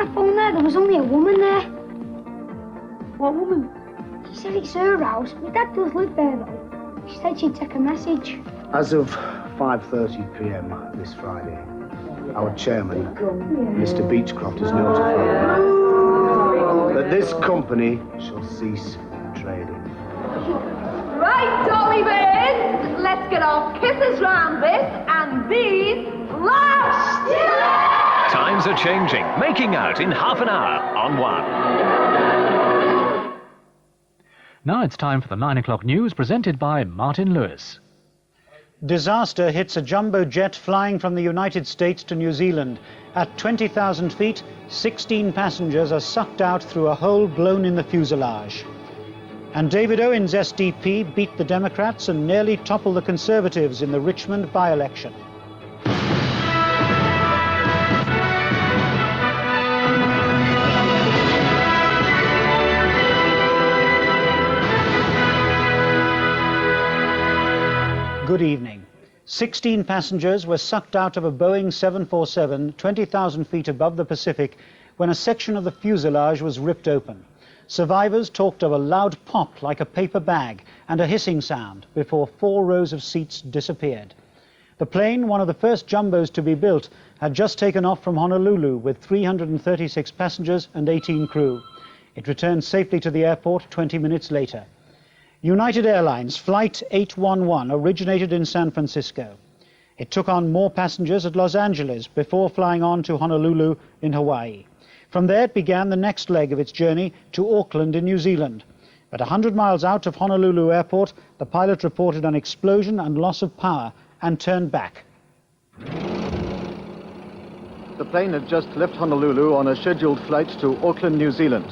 the phone there was only a woman there. What woman? She said it's her house. My dad does live there, though. She said she'd take a message. As of 5:30 p.m. this Friday, our chairman, Mr. Beechcroft, has notified that this company shall cease trading. Right, Dolly Bears, let's get our kisses round this and these lashed! Times are changing. Making out in half an hour on One. Now it's time for the 9 o'clock news presented by Martyn Lewis. Disaster hits a jumbo jet flying from the United States to New Zealand. At 20,000 feet, 16 passengers are sucked out through a hole blown in the fuselage. And David Owen's SDP beat the Democrats and nearly toppled the Conservatives in the Richmond by-election. Good evening. 16 passengers were sucked out of a Boeing 747 20,000 feet above the Pacific when a section of the fuselage was ripped open. Survivors talked of a loud pop like a paper bag and a hissing sound before 4 rows of seats disappeared. The plane, one of the first jumbos to be built, had just taken off from Honolulu with 336 passengers and 18 crew. It returned safely to the airport 20 minutes later. United Airlines Flight 811 originated in San Francisco. It took on more passengers at Los Angeles before flying on to Honolulu in Hawaii. From there it began the next leg of its journey to Auckland in New Zealand. But 100 miles out of Honolulu Airport, the pilot reported an explosion and loss of power and turned back. The plane had just left Honolulu on a scheduled flight to Auckland, New Zealand.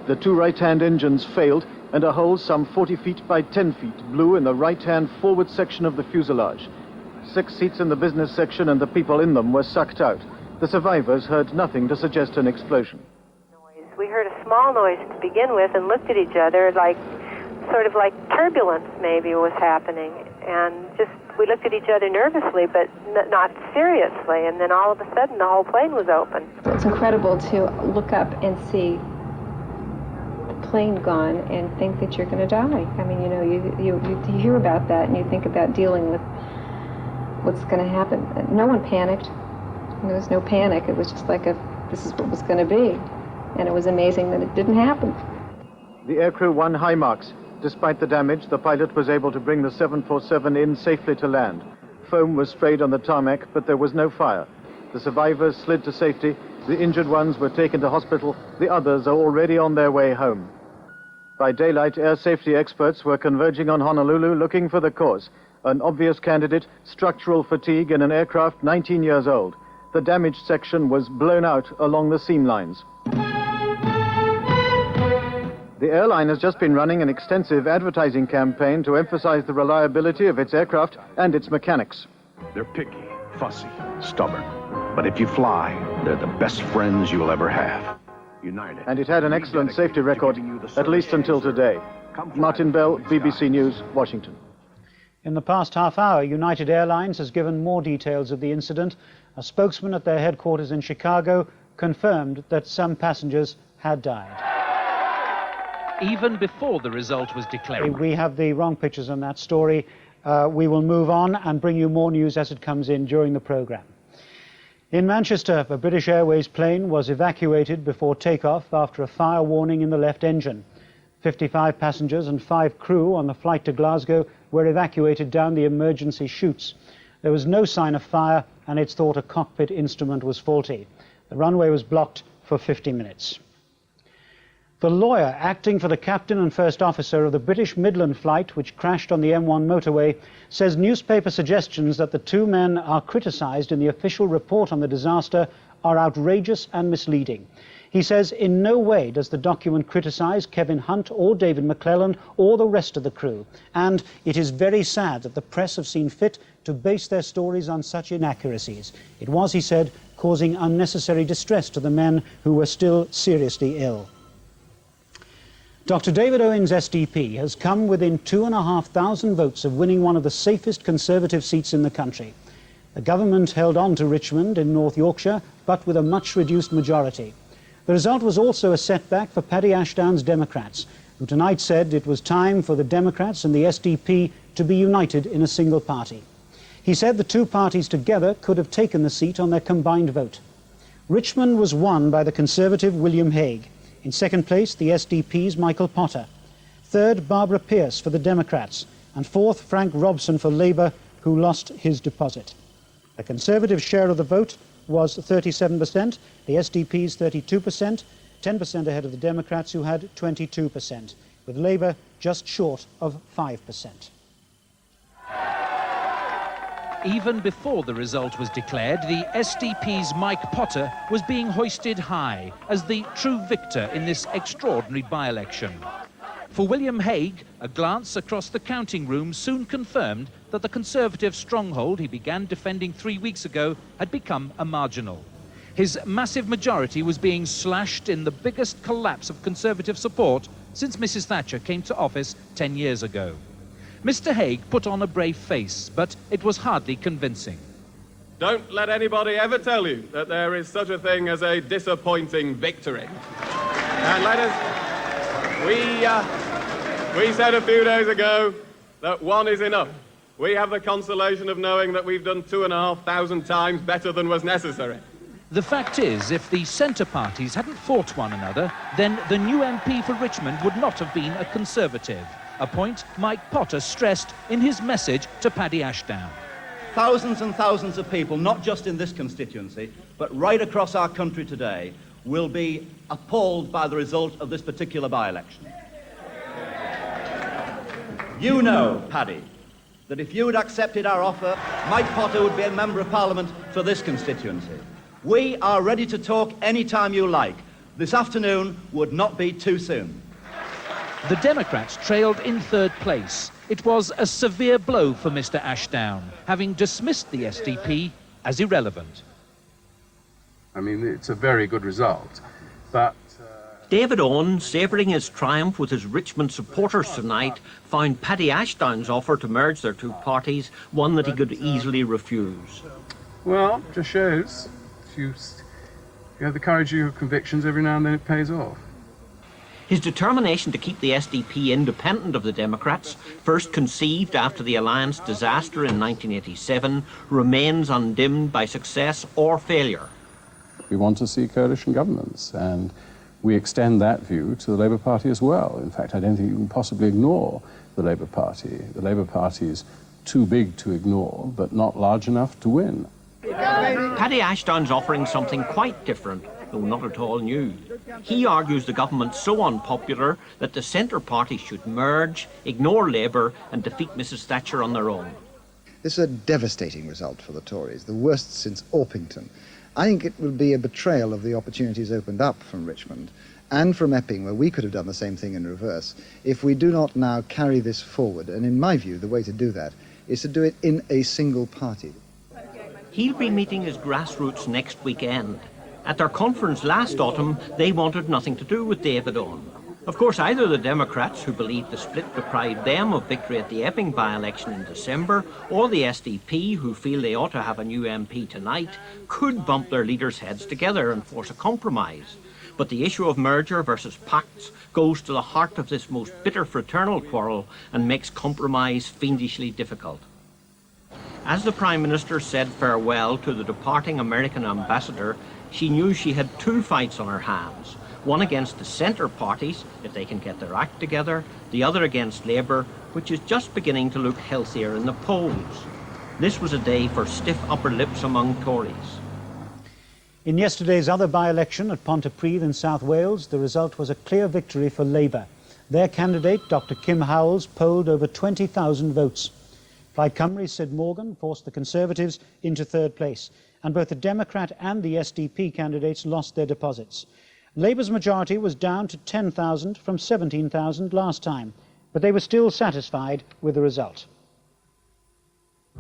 The 2 right-hand engines failed, and a hole some 40 feet by 10 feet blew in the right-hand forward section of the fuselage. 6 seats in the business section and the people in them were sucked out. The survivors heard nothing to suggest an explosion. We heard a small noise to begin with and looked at each other sort of like turbulence maybe was happening. And we looked at each other nervously, but not seriously. And then all of a sudden the whole plane was open. It's incredible to look up and see plane gone and think that you're going to die. I mean, you know, you hear about that and you think about dealing with what's going to happen. No one panicked. There was no panic. It was just like this is what was going to be. And it was amazing that it didn't happen. The aircrew won high marks. Despite the damage, the pilot was able to bring the 747 in safely to land. Foam was sprayed on the tarmac, but there was no fire. The survivors slid to safety. The injured ones were taken to hospital. The others are already on their way home. By daylight, air safety experts were converging on Honolulu looking for the cause. An obvious candidate, structural fatigue in an aircraft 19 years old. The damaged section was blown out along the seam lines. The airline has just been running an extensive advertising campaign to emphasize the reliability of its aircraft and its mechanics. They're picky, fussy, stubborn. But if you fly, they're the best friends you'll ever have. United. And it had an excellent safety record, at least until today. Martin Bell, BBC News, Washington. In the past half hour, United Airlines has given more details of the incident. A spokesman at their headquarters in Chicago confirmed that some passengers had died. Even before the result was declared. We have the wrong pictures on that story. We will move on and bring you more news as it comes in during the programme. In Manchester, a British Airways plane was evacuated before takeoff after a fire warning in the left engine. 55 passengers and 5 crew on the flight to Glasgow were evacuated down the emergency chutes. There was no sign of fire, and it's thought a cockpit instrument was faulty. The runway was blocked for 50 minutes. The lawyer acting for the captain and first officer of the British Midland flight, which crashed on the M1 motorway, says newspaper suggestions that the 2 men are criticised in the official report on the disaster are outrageous and misleading. He says in no way does the document criticise Kevin Hunt or David McClellan or the rest of the crew. And it is very sad that the press have seen fit to base their stories on such inaccuracies. It was, he said, causing unnecessary distress to the men who were still seriously ill. Dr David Owen's SDP has come within 2,500 votes of winning one of the safest Conservative seats in the country. The government held on to Richmond in North Yorkshire, but with a much reduced majority. The result was also a setback for Paddy Ashdown's Democrats, who tonight said it was time for the Democrats and the SDP to be united in a single party. He said the two parties together could have taken the seat on their combined vote. Richmond was won by the Conservative William Hague. In second place, the SDP's Michael Potter. Third, Barbara Pierce for the Democrats. And fourth, Frank Robson for Labour, who lost his deposit. The Conservative share of the vote was 37%, the SDP's 32%, 10% ahead of the Democrats, who had 22%, with Labour just short of 5%. Even before the result was declared, the SDP's Mike Potter was being hoisted high as the true victor in this extraordinary by-election. For William Hague, a glance across the counting room soon confirmed that the Conservative stronghold he began defending 3 weeks ago had become a marginal. His massive majority was being slashed in the biggest collapse of Conservative support since Mrs. Thatcher came to office 10 years ago. Mr. Hague put on a brave face, but it was hardly convincing. Don't let anybody ever tell you that there is such a thing as a disappointing victory. And let us... We said a few days ago that one is enough. We have the consolation of knowing that we've done 2,500 times better than was necessary. The fact is, if the centre parties hadn't fought one another, then the new MP for Richmond would not have been a Conservative, a point Mike Potter stressed in his message to Paddy Ashdown. Thousands and thousands of people, not just in this constituency, but right across our country today, will be appalled by the result of this particular by-election. You know, Paddy, that if you had accepted our offer, Mike Potter would be a Member of Parliament for this constituency. We are ready to talk any time you like. This afternoon would not be too soon. The Democrats trailed in third place. It was a severe blow for Mr. Ashdown, having dismissed the SDP as irrelevant. I mean, it's a very good result, but... David Owen, savouring his triumph with his Richmond supporters tonight, found Paddy Ashdown's offer to merge their two parties one that he could easily refuse. Well, just shows if you have the courage of your convictions, every now and then it pays off. His determination to keep the SDP independent of the Democrats, first conceived after the alliance disaster in 1987, remains undimmed by success or failure. We want to see coalition governments, and we extend that view to the Labour Party as well. In fact, I don't think you can possibly ignore the Labour Party. The Labour Party is too big to ignore, but not large enough to win. Paddy Ashdown's offering something quite different, though not at all new. He argues the government's so unpopular that the centre parties should merge, ignore Labour and defeat Mrs. Thatcher on their own. This is a devastating result for the Tories, the worst since Orpington. I think it will be a betrayal of the opportunities opened up from Richmond and from Epping, where we could have done the same thing in reverse, if we do not now carry this forward. And in my view, the way to do that is to do it in a single party. He'll be meeting his grassroots next weekend. At their conference last autumn, they wanted nothing to do with David Owen. Of course, either the Democrats, who believed the split deprived them of victory at the Epping by-election in December, or the SDP, who feel they ought to have a new MP tonight, could bump their leaders' heads together and force a compromise. But the issue of merger versus pacts goes to the heart of this most bitter fraternal quarrel and makes compromise fiendishly difficult. As the Prime Minister said farewell to the departing American ambassador, she knew she had two fights on her hands. One against the centre parties, if they can get their act together, the other against Labour, which is just beginning to look healthier in the polls. This was a day for stiff upper lips among Tories. In yesterday's other by-election at Pontypridd in South Wales, the result was a clear victory for Labour. Their candidate, Dr Kim Howells, polled over 20,000 votes. PLAID CRYMU's SYD MORGAN forced the Conservatives into third place, and both the Democrat and the SDP candidates lost their deposits. Labour's majority was down to 10,000 from 17,000 last time, but they were still satisfied with the result.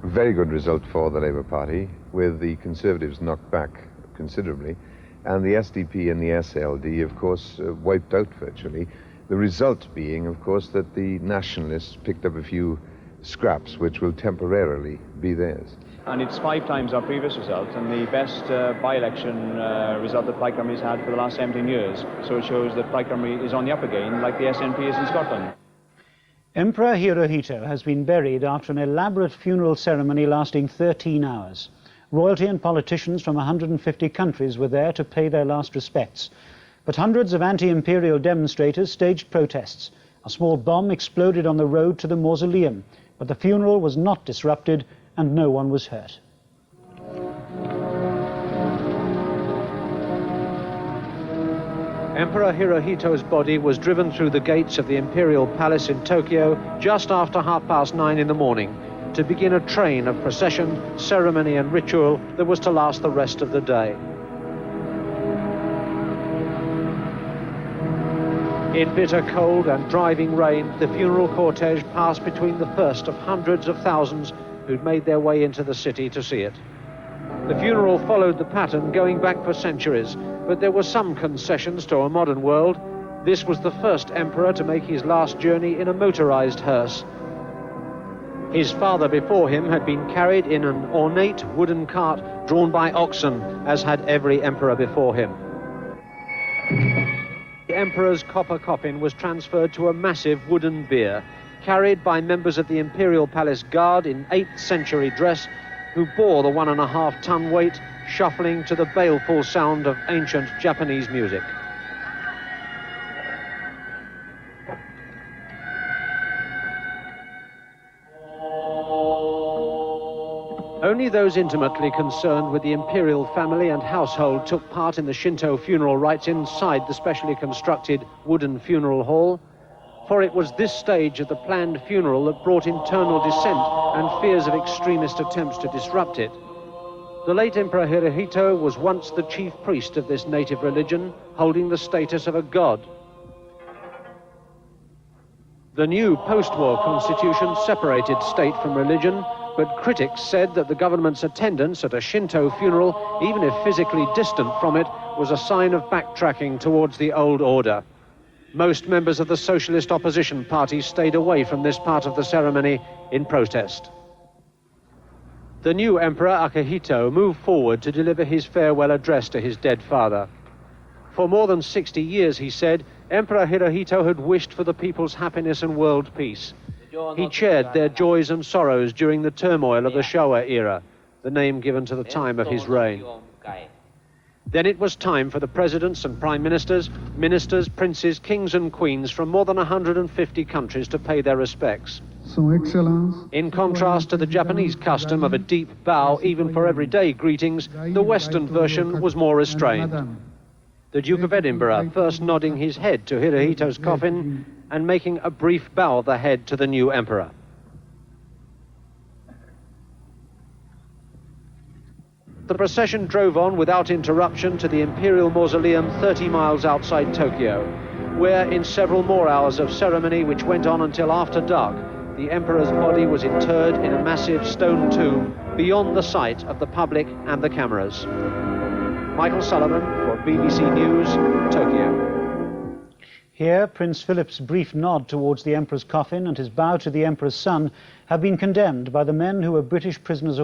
Very good result for the Labour Party, with the Conservatives knocked back considerably, and the SDP and the SLD, of course, wiped out virtually. The result being, of course, that the Nationalists picked up a few scraps which will temporarily be theirs. and it's 5 times our previous result and the best by-election result that PLAID CRYMU has had for the last 17 years. So it shows that PLAID CRYMU is on the up again, like the SNP is in Scotland. Emperor Hirihito has been buried after an elaborate funeral ceremony lasting 13 hours. Royalty and politicians from 150 countries were there to pay their last respects. But hundreds of anti-imperial demonstrators staged protests. A small bomb exploded on the road to the mausoleum, but the funeral was not disrupted and no one was hurt. Emperor Hirohito's body was driven through the gates of the Imperial Palace in Tokyo just after 9:30 in the morning to begin a train of procession, ceremony and ritual that was to last the rest of the day. In bitter cold and driving rain, the funeral cortege passed between the first of hundreds of thousands who'd made their way into the city to see it. The funeral followed the pattern going back for centuries, but there were some concessions to a modern world. This was the first emperor to make his last journey in a motorized hearse. His father before him had been carried in an ornate wooden cart drawn by oxen, as had every emperor before him. The emperor's copper coffin was transferred to a massive wooden bier, carried by members of the Imperial Palace Guard in 8th century dress, who bore the 1.5-ton weight, shuffling to the baleful sound of ancient Japanese music. Only those intimately concerned with the imperial family and household took part in the Shinto funeral rites inside the specially constructed wooden funeral hall, for it was this stage of the planned funeral that brought internal dissent and fears of extremist attempts to disrupt it. The late Emperor Hirihito was once the chief priest of this native religion, holding the status of a god. The new post-war constitution separated state from religion, but critics said that the government's attendance at a Shinto funeral, even if physically distant from it, was a sign of backtracking towards the old order. Most members of the socialist opposition party stayed away from this part of the ceremony in protest. The new Emperor Akihito moved forward to deliver his farewell address to his dead father. For more than 60 years, he said, Emperor Hirihito had wished for the people's happiness and world peace. He shared their joys and sorrows during the turmoil of the Showa era, the name given to the time of his reign. Then it was time for the presidents and prime ministers, princes, kings and queens from more than 150 countries to pay their respects. In contrast to the Japanese custom of a deep bow even for everyday greetings, the Western version was more restrained. The Duke of Edinburgh first nodding his head to Hirohito's coffin and making a brief bow of the head to the new emperor. The procession drove on without interruption to the Imperial Mausoleum 30 miles outside Tokyo, where in several more hours of ceremony, which went on until after dark, the emperor's body was interred in a massive stone tomb beyond the sight of the public and the cameras. Michael Sullivan for BBC News, Tokyo. Here, Prince Philip's brief nod towards the emperor's coffin and his bow to the emperor's son have been condemned by the men who were British prisoners of